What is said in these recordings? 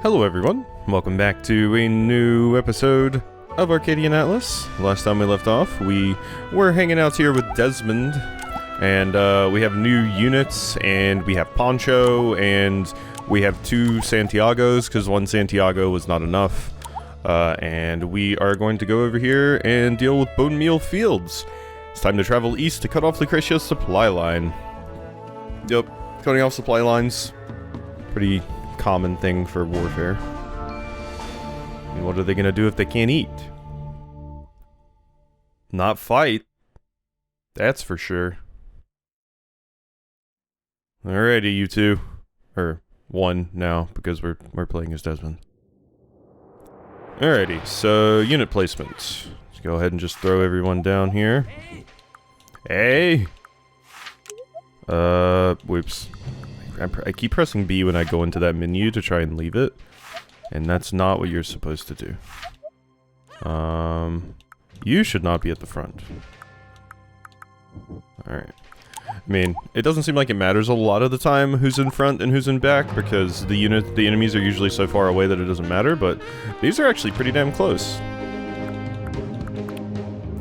Hello everyone, welcome back to a new episode of Arcadian Atlas. Last time we left off, we were hanging out here with Desmond, and we have new units, and we have Poncho, and we have two Santiagos, because one Santiago was not enough. And we are going to go over here and deal with bone meal fields. It's time to travel east to cut off Lucretia's supply line. Yep, cutting off supply lines. Pretty common thing for warfare. And what are they gonna do if they can't eat? Not fight. That's for sure. Alrighty, you two. Or one now, because we're playing as Desmond. Alrighty, so unit placement. Let's go ahead and just throw everyone down here. Hey! Whoops. I keep pressing B when I go into that menu to try and leave it. And that's not what you're supposed to do. You should not be at the front. Alright. I mean, it doesn't seem like it matters a lot of the time who's in front and who's in back, because the enemies are usually so far away that it doesn't matter, but these are actually pretty damn close.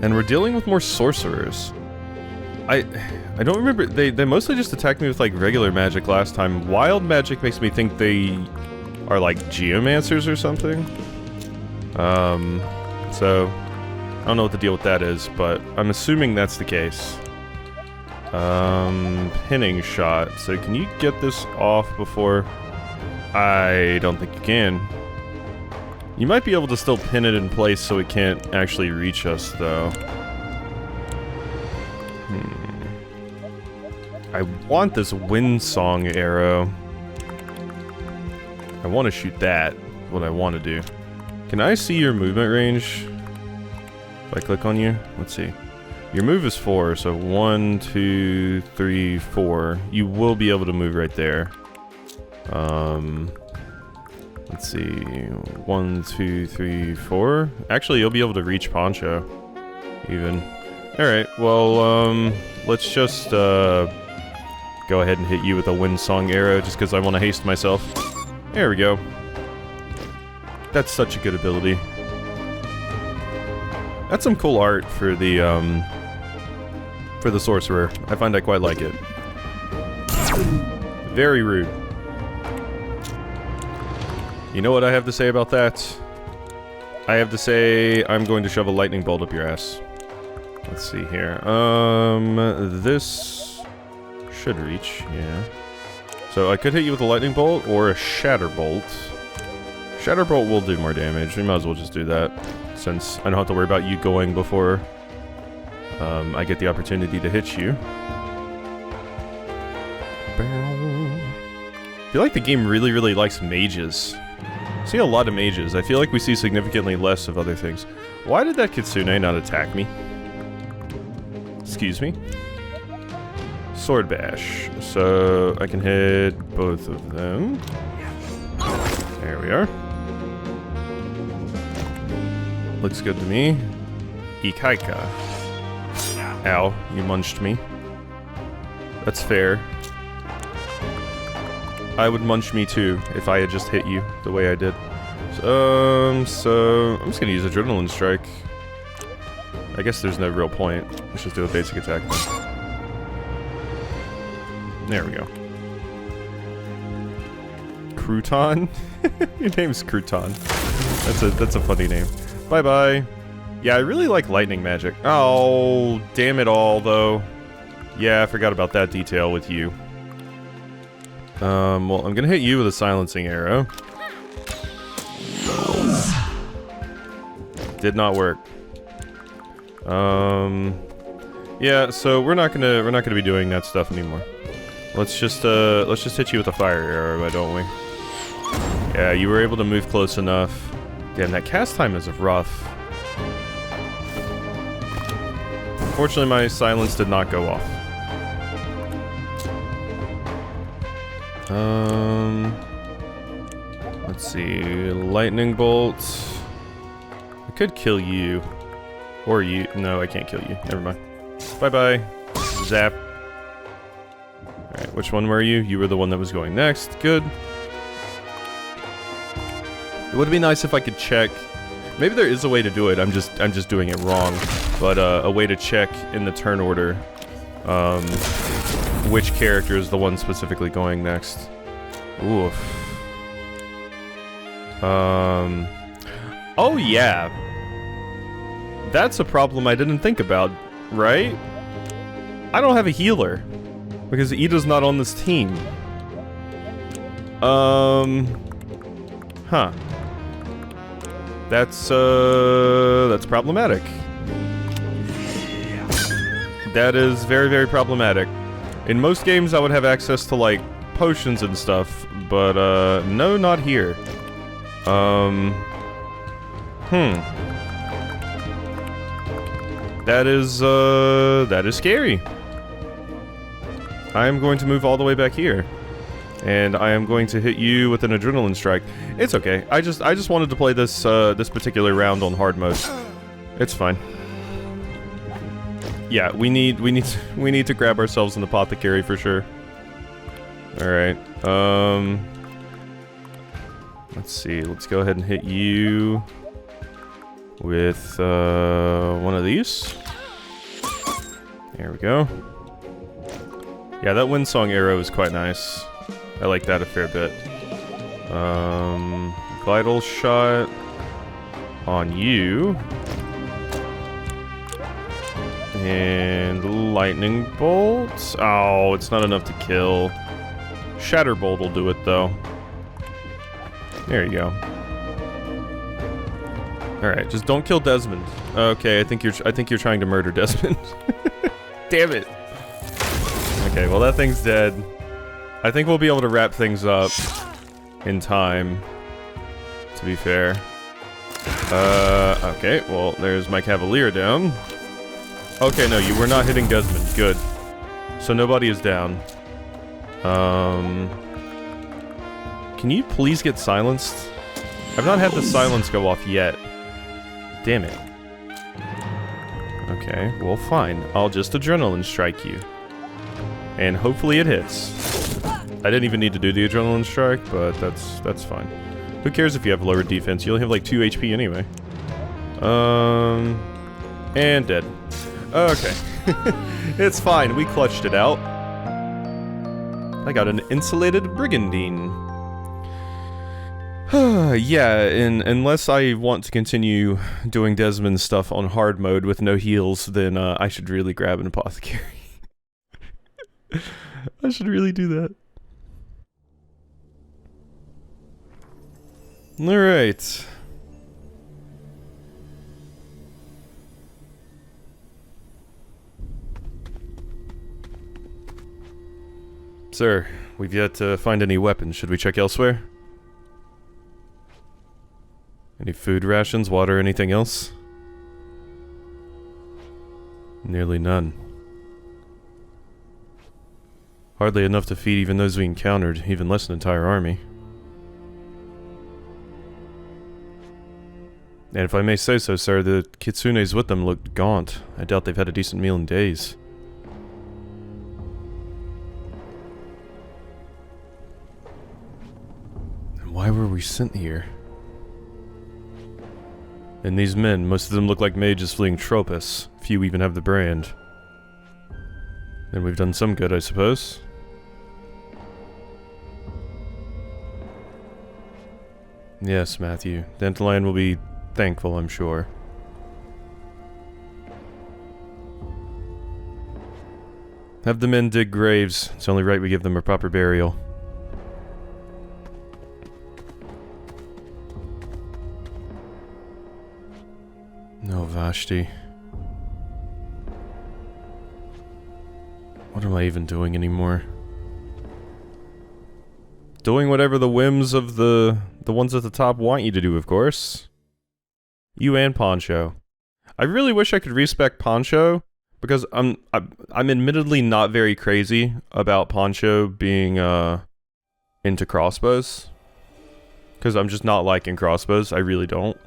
And we're dealing with more sorcerers. I don't remember, they mostly just attacked me with like regular magic last time. Wild magic makes me think they are like geomancers or something. So I don't know what the deal with that is, but I'm assuming that's the case. Pinning shot. So can you get this off before? I don't think you can. You might be able to still pin it in place so it can't actually reach us, though. I want this windsong arrow. I want to shoot that. What I want to do. Can I see your movement range? If I click on you? Let's see. Your move is 4, so 1, 2, 3, 4. You will be able to move right there. Let's see. 1, 2, 3, 4. Actually, you'll be able to reach Poncho. Even. Alright, well, let's just, go ahead and hit you with a windsong arrow, just because I want to haste myself. There we go. That's such a good ability. That's some cool art for the sorcerer. I find I quite like it. Very rude. You know what I have to say about that? I have to say I'm going to shove a lightning bolt up your ass. Let's see here. This should reach, yeah. So I could hit you with a lightning bolt or a shatter bolt. Shatter bolt will do more damage. We might as well just do that, since I don't have to worry about you going before I get the opportunity to hit you. I feel like the game really, really likes mages. I see a lot of mages. I feel like we see significantly less of other things. Why did that Kitsune not attack me? Excuse me? Sword bash. So I can hit both of them. There we are. Looks good to me. Ikaika. Ow, you munched me. That's fair. I would munch me too if I had just hit you the way I did. So I'm just gonna use Adrenaline Strike. I guess there's no real point. Let's just do a basic attack then. There we go. Crouton? Your name's Crouton. That's a funny name. Bye-bye. Yeah, I really like lightning magic. Oh, damn it all, though. Yeah, I forgot about that detail with you. Well, I'm gonna hit you with a silencing arrow. Did not work. Yeah, so we're not gonna be doing that stuff anymore. Let's just hit you with a fire arrow, why don't we? Yeah, you were able to move close enough. Damn, that cast time is rough. Unfortunately, my silence did not go off. Let's see, lightning bolt. I could kill you. Or you. No, I can't kill you. Never mind. Bye-bye. Zap. Alright, which one were you? You were the one that was going next. Good. It would be nice if I could check. Maybe there is a way to do it. I'm just doing it wrong. But a way to check in the turn order, which character is the one specifically going next. Oof. Oh yeah. That's a problem I didn't think about, right? I don't have a healer because Ida's not on this team. Huh. That's problematic. That is very, very problematic. In most games, I would have access to, like, potions and stuff, but, no, not here. That is scary. I am going to move all the way back here. And I am going to hit you with an adrenaline strike. It's okay. I just wanted to play this this particular round on hard mode. It's fine. Yeah, we need to grab ourselves an apothecary for sure. All right. Let's see. Let's go ahead and hit you with one of these. There we go. Yeah, that windsong arrow is quite nice. I like that a fair bit. Glidal shot on you. And lightning bolt. Oh, it's not enough to kill. Shatterbolt will do it though. There you go. Alright, just don't kill Desmond. Okay, I think you're trying to murder Desmond. Damn it. Okay, well that thing's dead. I think we'll be able to wrap things up in time, to be fair. Okay, well, there's my Cavalier down. Okay, no, you were not hitting Desmond. Good. So nobody is down. Can you please get silenced? I've not had the silence go off yet. Damn it. Okay, well, fine. I'll just adrenaline strike you. And hopefully it hits. I didn't even need to do the adrenaline strike, but that's fine. Who cares if you have lower defense? You only have like 2 HP anyway. And dead. Okay. It's fine, we clutched it out. I got an insulated brigandine. Yeah, unless I want to continue doing Desmond stuff on hard mode with no heals, then I should really grab an apothecary. I should really do that. Alright. Sir, we've yet to find any weapons. Should we check elsewhere? Any food rations, water, anything else? Nearly none. Hardly enough to feed even those we encountered, even less an entire army. And if I may say so, sir, the kitsunes with them looked gaunt. I doubt they've had a decent meal in days. And why were we sent here? And these men, most of them look like mages fleeing Tropus. Few even have the brand. Then we've done some good, I suppose. Yes, Matthew. Dandelion will be thankful, I'm sure. Have the men dig graves. It's only right we give them a proper burial. No, Vashti. What am I even doing anymore? Doing whatever the whims of the ones at the top want you to do, of course. You and Poncho. I really wish I could respec Poncho, because I'm admittedly not very crazy about Poncho being into crossbows. Because I'm just not liking crossbows, I really don't.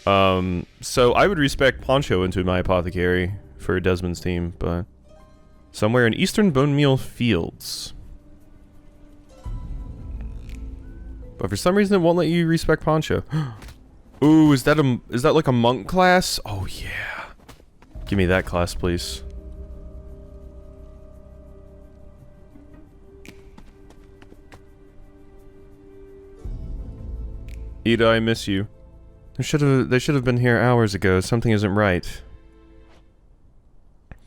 So I would respec Poncho into my apothecary for Desmond's team, but somewhere in eastern bone meal fields. But for some reason it won't let you respec Poncho. Ooh, is that like a monk class? Oh yeah. Give me that class, please. Ida, I miss you. They should have been here hours ago. Something isn't right.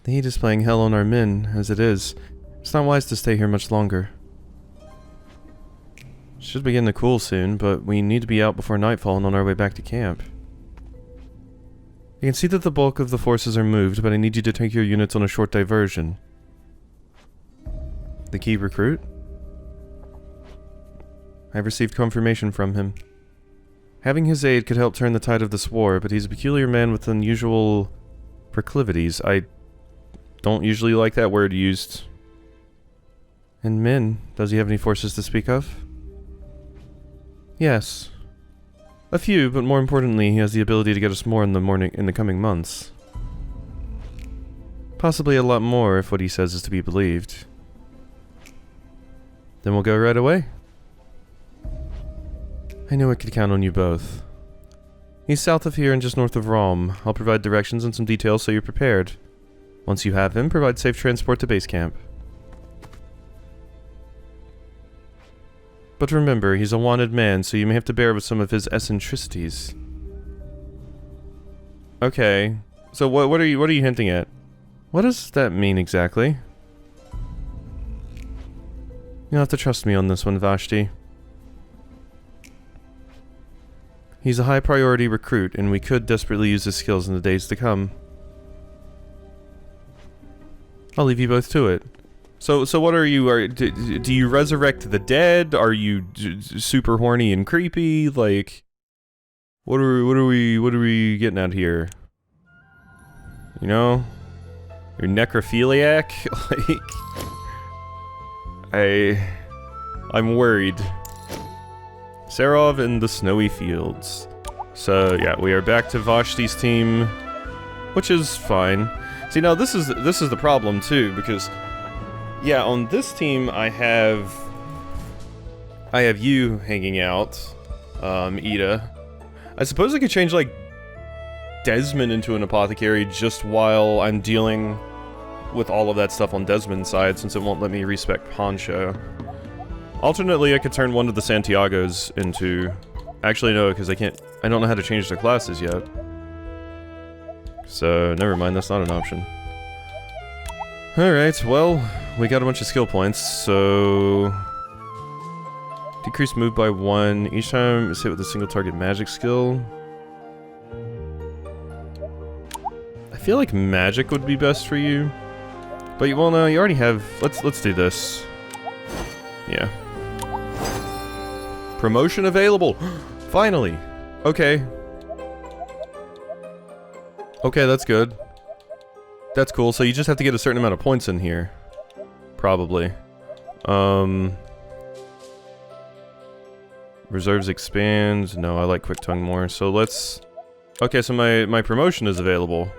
The heat is playing hell on our men, as it is. It's not wise to stay here much longer. Should begin to cool soon, but we need to be out before nightfall and on our way back to camp. I can see that the bulk of the forces are moved, but I need you to take your units on a short diversion. The key recruit? I've received confirmation from him. Having his aid could help turn the tide of this war, but he's a peculiar man with unusual proclivities. I don't usually like that word used. And men, does he have any forces to speak of? Yes. A few, but more importantly, he has the ability to get us more in the coming months. Possibly a lot more if what he says is to be believed. Then we'll go right away. I knew I could count on you both. He's south of here and just north of Rome. I'll provide directions and some details so you're prepared. Once you have him, provide safe transport to base camp. But remember, he's a wanted man, so you may have to bear with some of his eccentricities. Okay, so what are you hinting at? What does that mean exactly? You'll have to trust me on this one, Vashti. He's a high priority recruit, and we could desperately use his skills in the days to come. I'll leave you both to it. So what are you? Do you resurrect the dead? Are you super horny and creepy? Like, what are we getting at here? You know, you're necrophiliac. Like, I'm worried. Serov in the snowy fields. So yeah, we are back to Vashti's team, which is fine. See, now this is the problem too, because yeah, on this team I have you hanging out, Ida. I suppose I could change like Desmond into an apothecary just while I'm dealing with all of that stuff on Desmond's side, since it won't let me respec Poncho. Alternately, I could turn one of the Santiagos into... Actually, no, because I don't know how to change their classes yet. So, never mind, that's not an option. Alright, well, we got a bunch of skill points, so... Decrease move by 1. Each time it's hit with a single target magic skill. I feel like magic would be best for you. But, well, no, you already have... Let's do this. Yeah. Promotion available! Finally! Okay. Okay, that's good. That's cool, so you just have to get a certain amount of points in here. Probably. Reserves expand. No, I like Quick Tongue more, so let's... Okay, so my promotion is available.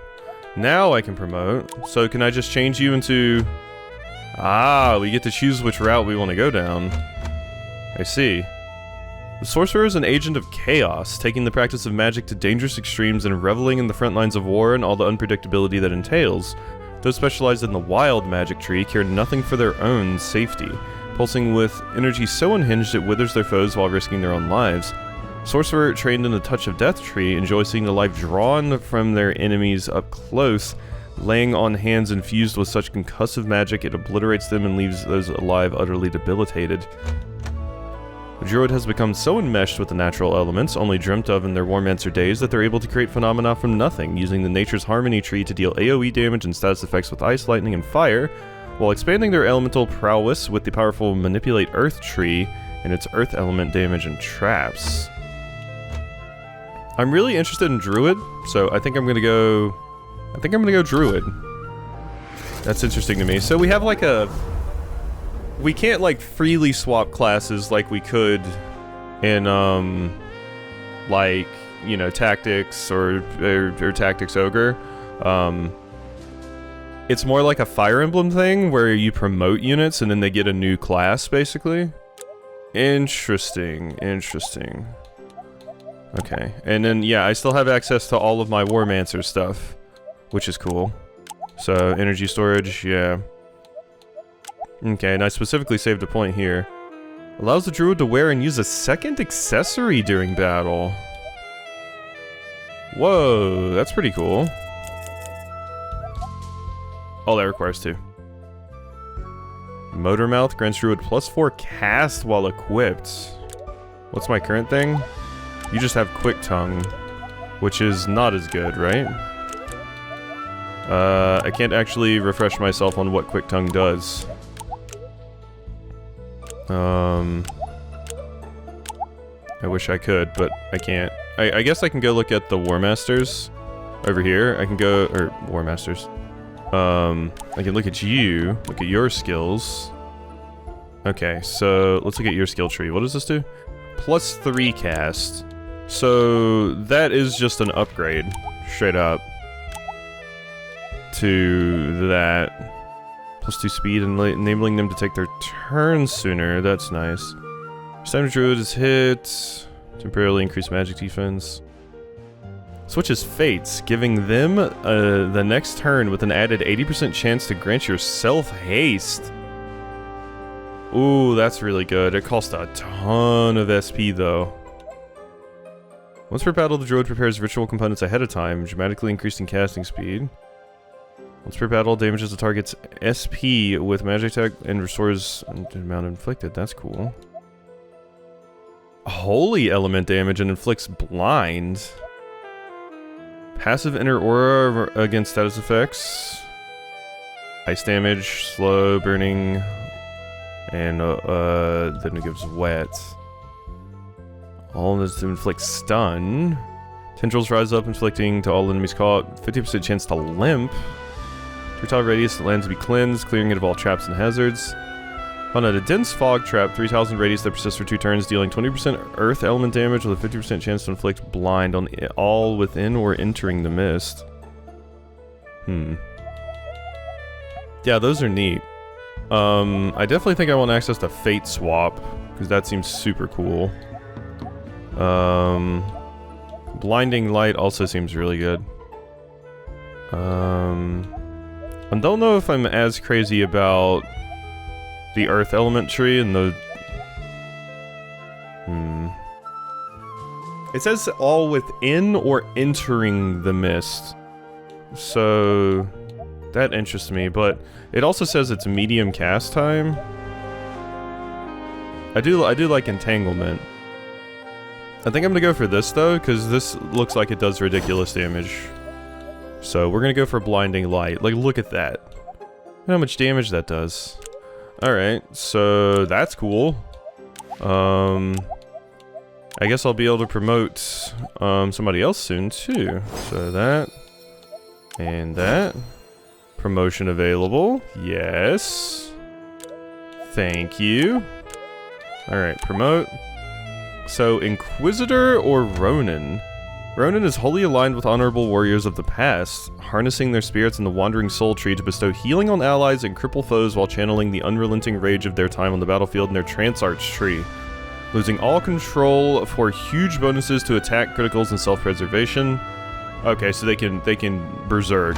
Now I can promote. So can I just change you into... Ah, we get to choose which route we want to go down. I see. The Sorcerer is an agent of chaos, taking the practice of magic to dangerous extremes and reveling in the front lines of war and all the unpredictability that entails. Those specialized in the wild magic tree care nothing for their own safety, pulsing with energy so unhinged it withers their foes while risking their own lives. Sorcerer, trained in the touch of death tree, enjoys seeing the life drawn from their enemies up close, laying on hands infused with such concussive magic it obliterates them and leaves those alive utterly debilitated. The druid has become so enmeshed with the natural elements, only dreamt of in their Warmancer days, that they're able to create phenomena from nothing, using the Nature's Harmony tree to deal AoE damage and status effects with ice, lightning, and fire, while expanding their elemental prowess with the powerful Manipulate Earth tree and its earth element damage and traps. I'm really interested in druid, so I think I'm gonna go druid. That's interesting to me. So we have like a... We can't like freely swap classes like we could in like, you know, Tactics or Tactics Ogre. It's more like a Fire Emblem thing where you promote units and then they get a new class basically. Interesting, interesting. Okay, and then, yeah, I still have access to all of my Warmancer stuff, which is cool. So, energy storage, yeah. Okay, and I specifically saved a point here. Allows the druid to wear and use a second accessory during battle. Whoa, that's pretty cool. Oh, that requires 2. Motor Mouth grants druid +4 cast while equipped. What's my current thing? You just have Quick Tongue, which is not as good, right? I can't actually refresh myself on what Quick Tongue does. I wish I could, but I can't. I guess I can go look at the War Masters over here. I can go, or War Masters. I can look at you, look at your skills. Okay, so let's look at your skill tree. What does this do? +3 cast. So that is just an upgrade, straight up, to that. +2 speed, and enabling them to take their turn sooner. That's nice. Standard Druid is hit. Temporarily increase magic defense. Switches fates, giving them the next turn with an added 80% chance to grant yourself haste. Ooh, that's really good. It costs a ton of SP though. Once per battle, the druid prepares ritual components ahead of time, dramatically increasing casting speed. Once per battle, damages the target's SP with magic attack and restores the amount inflicted. That's cool. Holy element damage and inflicts blind. Passive inner aura against status effects. Ice damage, slow burning, and then it gives wet. All of this to inflict stun. Tendrils rise up, inflicting to all enemies caught. 50% chance to limp. Projectile radius, land to be cleansed, clearing it of all traps and hazards. On a dense fog trap, 3,000 radius that persists for 2 turns, dealing 20% earth element damage with a 50% chance to inflict blind on all within or entering the mist. Yeah, those are neat. I definitely think I want access to Fate Swap, because that seems super cool. Blinding Light also seems really good. I don't know if I'm as crazy about the Earth Element tree and the... It says all within or entering the mist. So... that interests me, but it also says it's medium cast time. I do like Entanglement. I think I'm gonna go for this though, because this looks like it does ridiculous damage. So we're gonna go for Blinding Light. Like, look at that. Look how much damage that does. Alright, so that's cool. I guess I'll be able to promote somebody else soon too. So that and that. Promotion available. Yes. Thank you. Alright, promote. So, Inquisitor or Ronin? Ronin is wholly aligned with honorable warriors of the past, harnessing their spirits in the Wandering Soul Tree to bestow healing on allies and cripple foes while channeling the unrelenting rage of their time on the battlefield in their Trance Arch tree. Losing all control for huge bonuses to attack, criticals, and self-preservation. Okay, so they can berserk.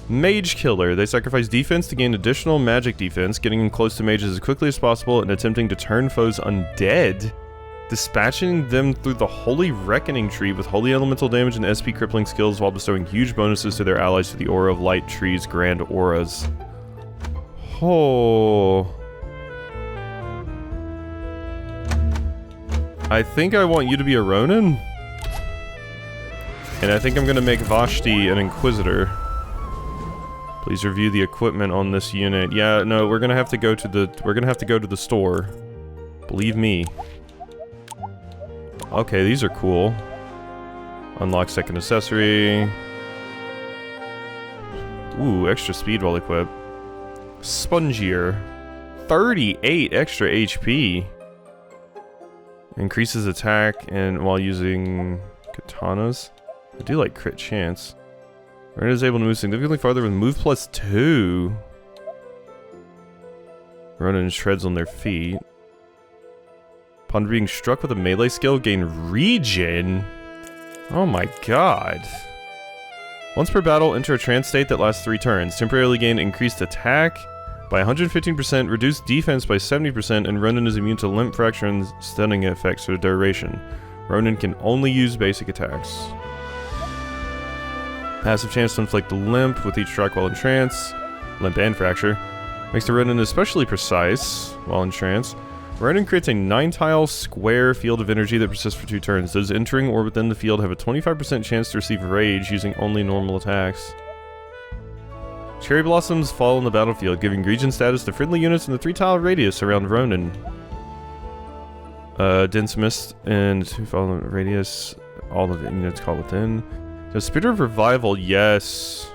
Mage Killer. They sacrifice defense to gain additional magic defense, getting in close to mages as quickly as possible and attempting to turn foes undead, dispatching them through the Holy Reckoning tree with holy elemental damage and SP crippling skills while bestowing huge bonuses to their allies to the Aura of Light tree's grand auras. Oh. I think I want you to be a Ronin. And I think I'm gonna make Vashti an Inquisitor. Please review the equipment on this unit. Yeah, no, we're gonna have to go to the store. Believe me. Okay, these are cool. Unlock second accessory. Ooh, extra speed while equipped. Spongier. 38 extra HP. Increases attack and while using katanas. I do like crit chance. Ronin is able to move significantly farther with move +2. Ronin treads on their feet. Upon being struck with a melee skill, gain regen. Oh my god. Once per battle, enter a trance state that lasts 3 turns. Temporarily gain increased attack by 115%, reduced defense by 70%, and Ronin is immune to limp, fracture, and stunning effects for the duration. Ronin can only use basic attacks. Passive chance to inflict limp with each strike while in trance. Limp and fracture. Makes the Ronin especially precise while in trance. Ronin creates a 9-tile square field of energy that persists for 2 turns. Those entering or within the field have a 25% chance to receive rage using only normal attacks. Cherry blossoms fall on the battlefield, giving regen status to friendly units in the 3-tile radius around Ronin. Dense mist and 2-tile radius, all of the units caught within. The Spirit of Revival, yes.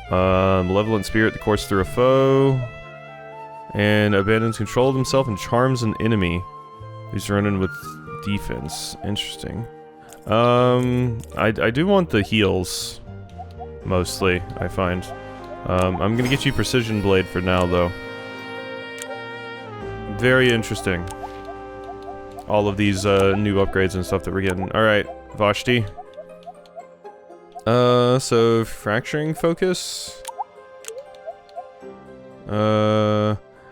Malevolent Spirit that courses through a foe. And abandons control of himself and charms an enemy. He's running with defense. Interesting. I do want the heals. Mostly, I find. I'm gonna get you Precision Blade for now, though. Very interesting. All of these new upgrades and stuff that we're getting. Alright, Vashti. So fracturing focus.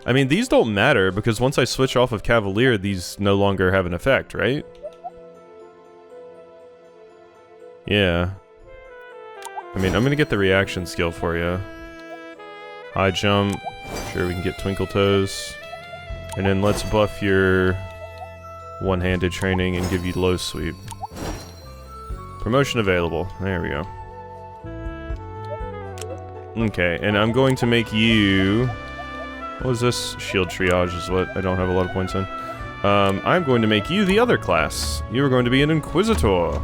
I mean, these don't matter because once I switch off of Cavalier, these no longer have an effect, right? Yeah. I mean, I'm gonna get the reaction skill for you. High jump. Sure, we can get Twinkle Toes. And then let's buff your one-handed training and give you low sweep. Promotion available. There we go. Okay, and I'm going to make you... What was this? Shield triage is what I don't have a lot of points in. I'm going to make you the other class. You are going to be an Inquisitor.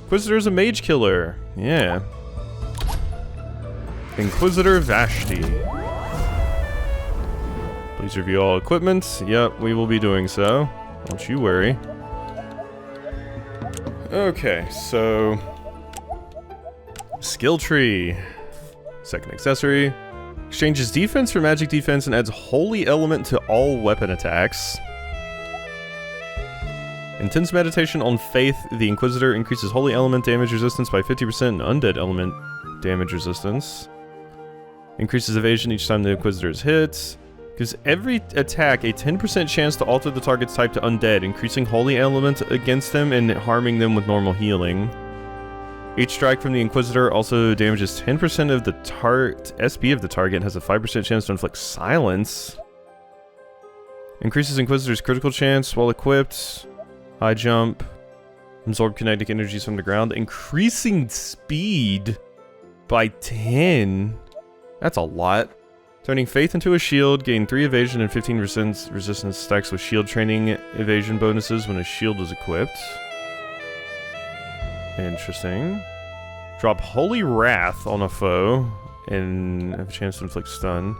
Inquisitor is a mage killer. Yeah. Inquisitor Vashti. Please review all equipment. Yep, we will be doing so. Don't you worry. Okay, so... Skill tree. Second accessory. Exchanges defense for magic defense and adds Holy Element to all weapon attacks. Intense meditation on Faith. The Inquisitor increases Holy Element damage resistance by 50% and Undead Element damage resistance. Increases evasion each time the Inquisitor is hit. Gives every attack a 10% chance to alter the target's type to Undead, increasing Holy Element against them and harming them with normal healing. Each strike from the Inquisitor also damages 10% of the SP of the target and has a 5% chance to inflict silence. Increases Inquisitor's critical chance while equipped. High jump. Absorb kinetic energies from the ground. Increasing speed by 10. That's a lot. Turning Faith into a shield. Gain 3 evasion and 15 resistance stacks with shield training evasion bonuses when a shield is equipped. Interesting. Drop Holy Wrath on a foe and have a chance to inflict stun.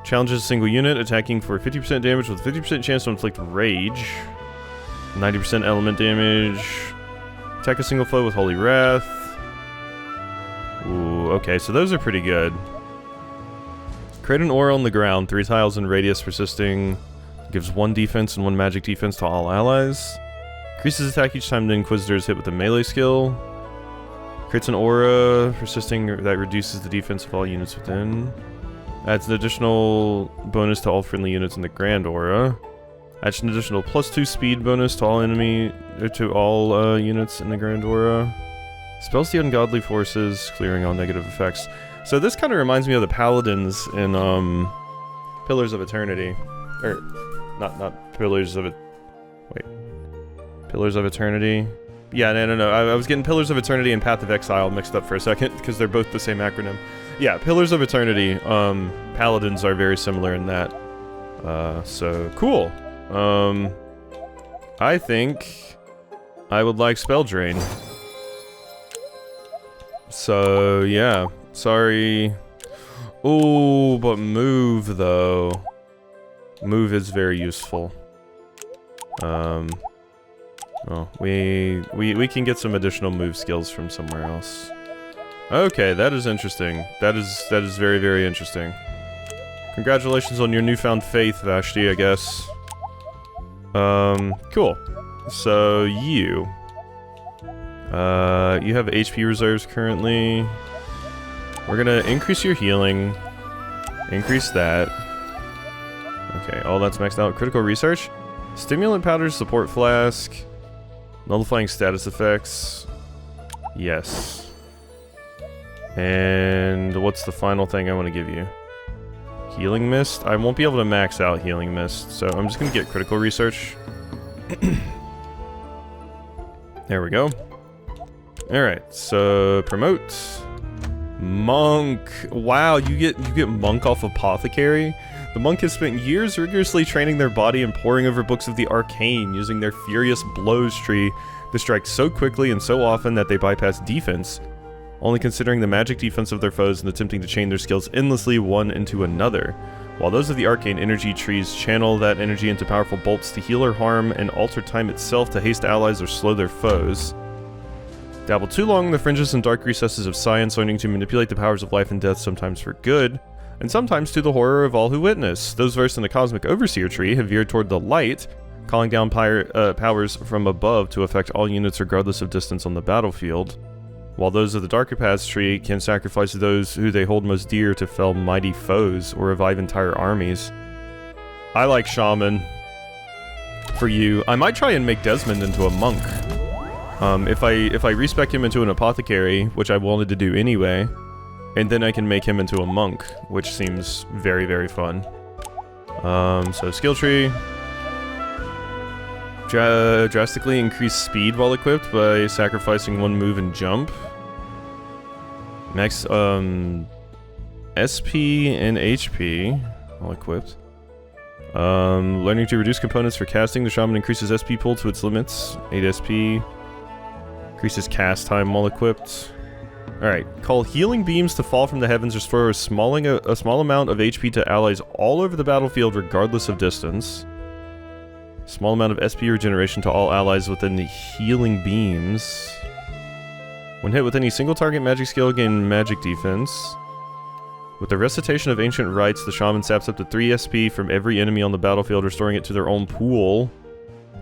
Challenges a single unit, attacking for 50% damage with 50% chance to inflict rage. 90% element damage. Attack a single foe with Holy Wrath. Ooh, okay, so those are pretty good. Create an aura on the ground, 3 tiles in radius persisting. Gives 1 defense and 1 magic defense to all allies. Increases attack each time the Inquisitor is hit with a melee skill. Creates an aura persisting that reduces the defense of all units within. Adds an additional bonus to all friendly units in the Grand Aura. Adds an additional +2 speed bonus to all units in the Grand Aura. Spells the ungodly forces, clearing all negative effects. So this kind of reminds me of the Paladins in Pillars of Eternity. Or, not Pillars of it. Wait. Pillars of Eternity? Yeah, no. I was getting Pillars of Eternity and Path of Exile mixed up for a second, because they're both the same acronym. Yeah, Pillars of Eternity. Paladins are very similar in that. So, cool. I think I would like Spell Drain. So, yeah. Sorry. Ooh, but Move, though. Move is very useful. Well, we can get some additional move skills from somewhere else. Okay, that is interesting. That is very, very interesting. Congratulations on your newfound faith, Vashti, I guess. Cool. So you have HP reserves currently. We're gonna increase your healing. Increase that. Okay, all that's maxed out. Critical research. Stimulant powders, support flask. Nullifying status effects. Yes. And what's the final thing I want to give you? Healing mist? I won't be able to max out healing mist, so I'm just gonna get critical research. There we go. Alright, so promote. Monk. Wow, you get monk off apothecary. The monk has spent years rigorously training their body and poring over books of the arcane, using their furious blows tree to strike so quickly and so often that they bypass defense, only considering the magic defense of their foes and attempting to chain their skills endlessly one into another. While those of the arcane energy trees channel that energy into powerful bolts to heal or harm and alter time itself to haste allies or slow their foes. Dabble too long in the fringes and dark recesses of science, learning to manipulate the powers of life and death, sometimes for good, and sometimes to the horror of all who witness. Those versed in the Cosmic Overseer tree have veered toward the light, calling down powers from above to affect all units regardless of distance on the battlefield, while those of the Darker Paths tree can sacrifice those who they hold most dear to fell mighty foes or revive entire armies. I like Shaman. For you, I might try and make Desmond into a monk. If I respec him into an apothecary, which I wanted to do anyway, and then I can make him into a monk, which seems very, very fun. So skill tree. Drastically increase speed while equipped by sacrificing one move and jump. Max, SP and HP while equipped. Learning to reduce components for casting. The Shaman increases SP pool to its limits. 8 SP. Increases cast time while equipped. Alright, call healing beams to fall from the heavens, restore a small amount of HP to allies all over the battlefield regardless of distance. Small amount of SP regeneration to all allies within the healing beams. When hit with any single target magic skill, gain magic defense. With the recitation of ancient rites, the Shaman saps up to 3 SP from every enemy on the battlefield, restoring it to their own pool.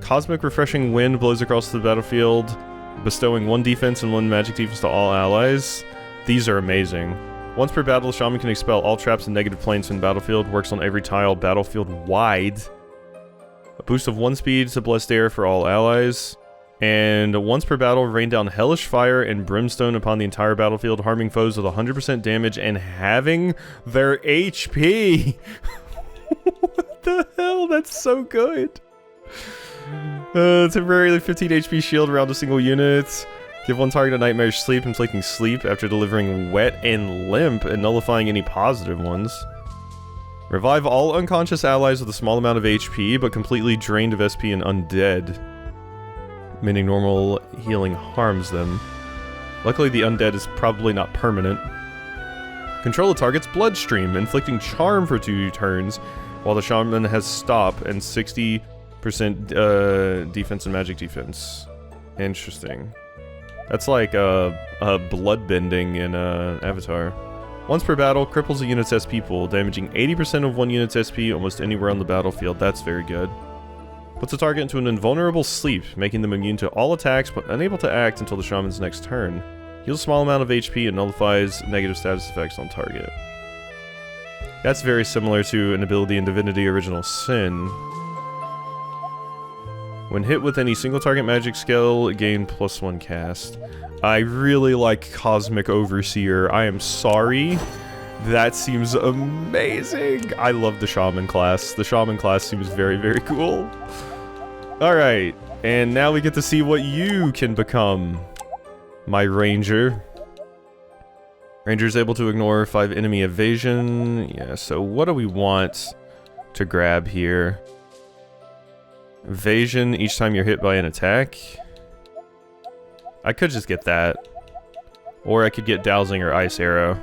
Cosmic refreshing wind blows across the battlefield, bestowing 1 defense and 1 magic defense to all allies. These are amazing. Once per battle, the Shaman can expel all traps and negative planes from the battlefield, works on every tile battlefield-wide. A boost of 1 speed to blessed air for all allies. And once per battle, rain down hellish fire and brimstone upon the entire battlefield, harming foes with 100% damage and halving their HP! What the hell? That's so good! Temporarily 15 HP shield around a single unit. Give one target a nightmarish sleep, inflicting sleep after delivering wet and limp and nullifying any positive ones. Revive all unconscious allies with a small amount of HP, but completely drained of SP and undead, meaning normal healing harms them. Luckily, the undead is probably not permanent. Control the target's bloodstream, inflicting charm for 2 turns, while the Shaman has stop and 60% defense and magic defense. Interesting. That's like a bloodbending in Avatar. Once per battle, cripples a unit's SP pool, damaging 80% of one unit's SP almost anywhere on the battlefield. That's very good. Puts a target into an invulnerable sleep, making them immune to all attacks but unable to act until the Shaman's next turn. Heals a small amount of HP and nullifies negative status effects on target. That's very similar to an ability in Divinity Original Sin. When hit with any single target magic skill, gain +1 cast. I really like Cosmic Overseer. I am sorry. That seems amazing. I love the Shaman class. The Shaman class seems very, very cool. Alright, and now we get to see what you can become, my Ranger. Ranger is able to ignore 5 enemy evasion. Yeah, so what do we want to grab here? Evasion each time you're hit by an attack. I could just get that. Or I could get Dowsing or Ice Arrow.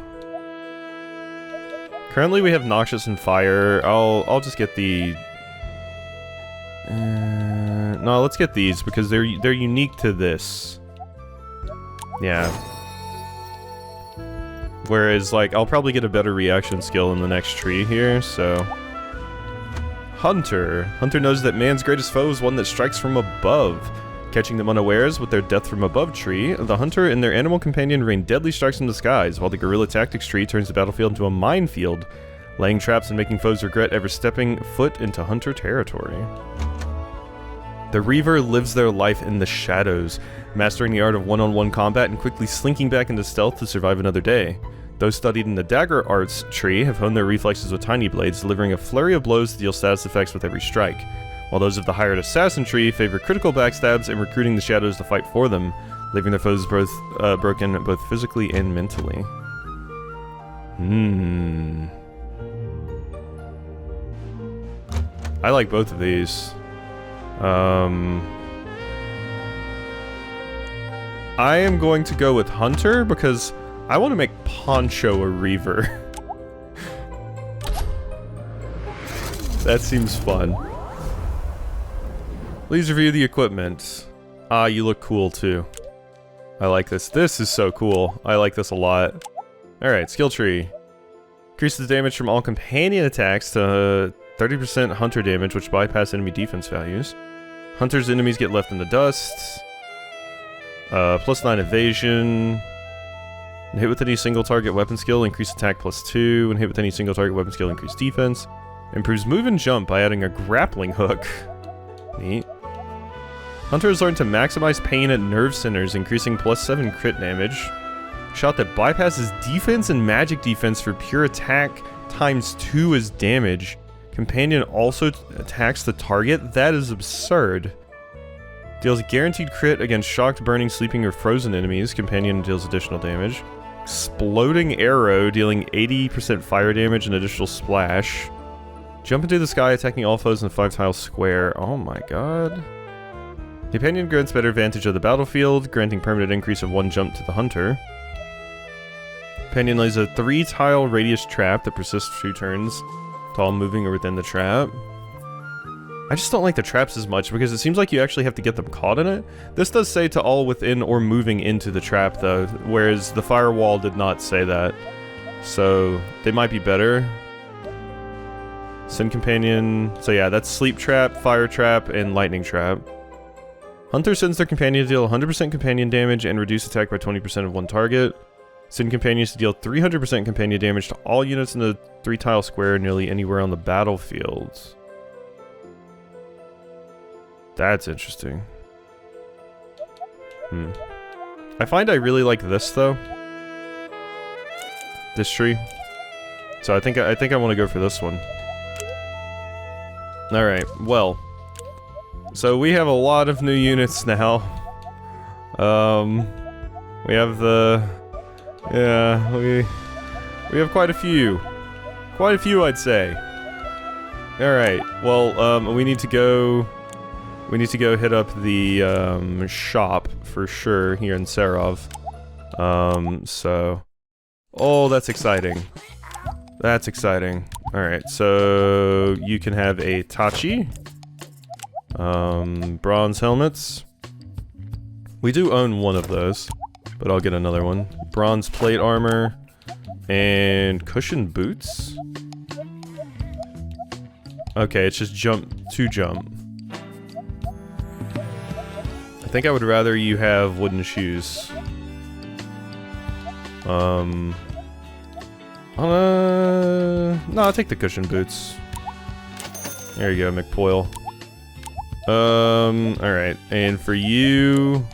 Currently we have Noxious and Fire. I'll just get the... no, let's get these because they're unique to this. Yeah. Whereas, like, I'll probably get a better reaction skill in the next tree here, so... Hunter. Hunter knows that man's greatest foe is one that strikes from above. Catching them unawares with their death from above tree, the hunter and their animal companion rain deadly strikes from the skies, while the guerrilla tactics tree turns the battlefield into a minefield, laying traps and making foes regret ever stepping foot into hunter territory. The Reaver lives their life in the shadows, mastering the art of one-on-one combat and quickly slinking back into stealth to survive another day. Those studied in the Dagger Arts tree have honed their reflexes with tiny blades, delivering a flurry of blows to deal status effects with every strike, while those of the Hired Assassin tree favor critical backstabs and recruiting the shadows to fight for them, leaving their foes both broken both physically and mentally. I like both of these. I am going to go with Hunter because I want to make Poncho a Reaver. That seems fun. Please review the equipment. Ah, you look cool too. I like this. This is so cool. I like this a lot. Alright, skill tree. Increases the damage from all companion attacks to 30% hunter damage, which bypass enemy defense values. Hunter's enemies get left in the dust. +9 evasion. When hit with any single target weapon skill, increase attack +2. When hit with any single target weapon skill, increase defense. Improves move and jump by adding a grappling hook. Neat. Hunters learn to maximize pain at nerve centers, increasing +7 crit damage. Shot that bypasses defense and magic defense for pure attack ×2 as damage. Companion also attacks the target? That is absurd. Deals guaranteed crit against shocked, burning, sleeping, or frozen enemies. Companion deals additional damage. Exploding arrow, dealing 80% fire damage and additional splash. Jump into the sky, attacking all foes in a 5-tile square. Oh my god. Companion grants better advantage of the battlefield, granting permanent increase of 1 jump to the hunter. Companion lays a 3-tile radius trap that persists for 2 turns, to all moving or within the trap. I just don't like the traps as much because it seems like you actually have to get them caught in it. This does say to all within or moving into the trap though, whereas the firewall did not say that. So they might be better. Send companion. So yeah, that's sleep trap, fire trap, and lightning trap. Hunter sends their companion to deal 100% companion damage and reduce attack by 20% of one target. Send companions to deal 300% companion damage to all units in the 3-tile square nearly anywhere on the battlefield. That's interesting. I find I really like this though. This tree. So I think I want to go for this one. Alright, well. So we have a lot of new units now. We have the... Yeah, we have quite a few. Quite a few, I'd say. Alright, well, we need to go hit up the, shop, for sure, here in Serov. So... Oh, that's exciting. That's exciting. Alright, so... You can have a Tachi. Bronze helmets. We do own one of those, but I'll get another one. Bronze plate armor. And cushion boots? Okay, it's just jump to jump. I think I would rather you have wooden shoes. No, I'll take the cushion boots. There you go, McPoyle. Alright, and for you...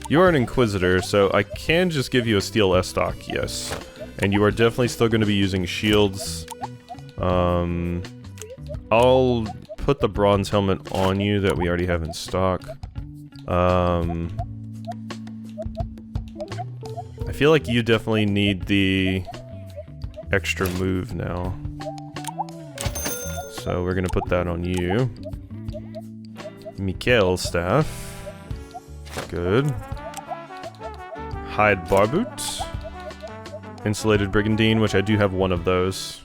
You are an Inquisitor, so I can just give you a steel S-stock, yes. And you are definitely still going to be using shields. I'll put the bronze helmet on you that we already have in stock. I feel like you definitely need the extra move now. So we're gonna put that on you. Mikhail's staff. Good. Hide Barboot. Insulated Brigandine, which I do have one of those.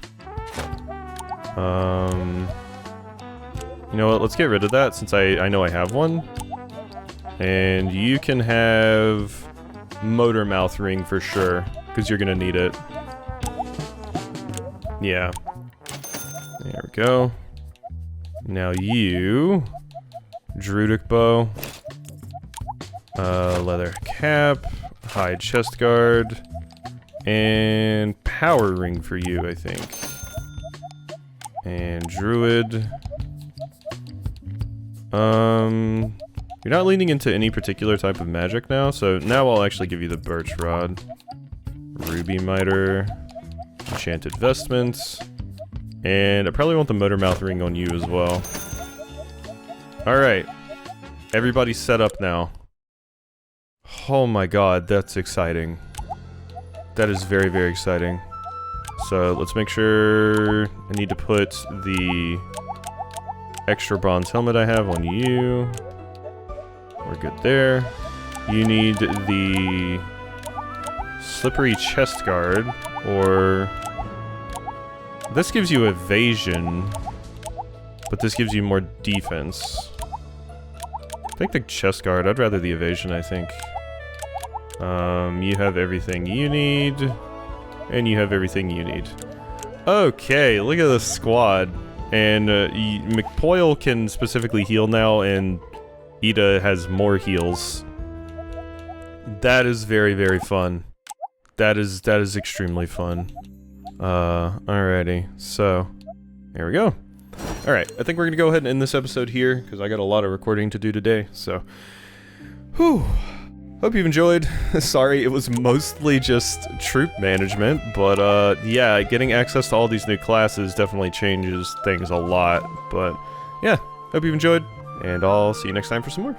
You know what, let's get rid of that since I know I have one. And you can have Motor Mouth Ring for sure, because you're gonna need it. Yeah. There we go. Now you... Druidic bow. Leather cap. Hide chest guard. And power ring for you, I think. And druid. You're not leaning into any particular type of magic now, so now I'll actually give you the birch rod. Ruby miter. Enchanted vestments. And I probably want the motor mouth ring on you as well. Alright. Everybody's set up now. Oh my god, that's exciting. That is very, very exciting. So let's make sure I need to put the extra bronze helmet I have on you. We're good there. You need the slippery chest guard, or this gives you evasion, but this gives you more defense. I think the chest guard, I'd rather the evasion, I think. You have everything you need, and you have everything you need. Okay, look at this squad. And McPoyle can specifically heal now, and Ida has more heals. That is very, very fun. That is extremely fun. Alrighty, so there we go. Alright, I think we're gonna go ahead and end this episode here, because I got a lot of recording to do today, so... Whew. Hope you've enjoyed. Sorry, it was mostly just troop management, but yeah, getting access to all these new classes definitely changes things a lot, but yeah, hope you've enjoyed, and I'll see you next time for some more.